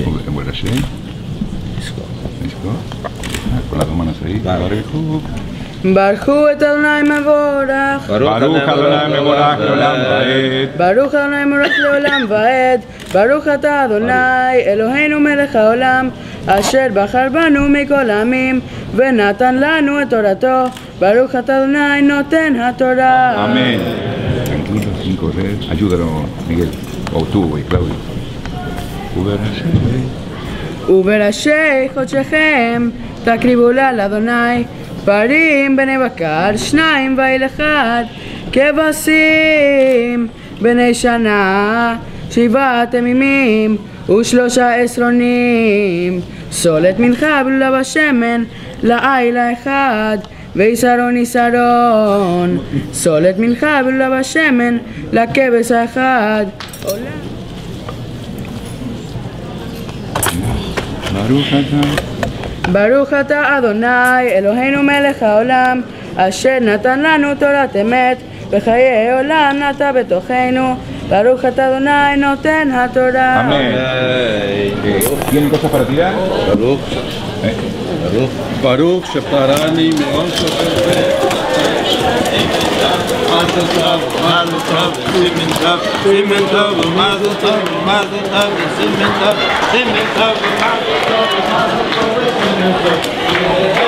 השם. אמור השם. נזכור. כל הזמן הזה. ברכו את אדוני מבורך. ברוך אדוני מבורך לעולם ועד. ברוך אדוני מבורך לעולם ועד. ברוך אתה אדוני אלוהינו מלך העולם, אשר בחר בנו מכל העמים ונתן לנו את תורתו. ברוך אתה אדוני נותן התורה. Amén. Tranquilo, sin correr. Ayúdanos, Miguel. O tú, Claudio. ובראשי חודשיכם תקריבו לאדוני פרים בני בקר 2 ואיל 1, כבשים בני שנה 7 תמימים ו3 עשרונים, סולת מנחה בלולה בשמן לאיל 1 ויסרון יסרון, סולת מנחה בלולה בשמן לכבש 1. ברוך אתה אדוני אלוהינו מלך העולם, אשר נתן לנו תורת אמת וחיי עולם נטע בתוכנו. ברוך אתה אדוני נותן התורה. Amén. ¿Tienen cosas para tirar? Baruch sheparani me'on shofet. Mazel tov, simen tov, simen tov, mazel tov, simen tov, mazel tov, simen tov.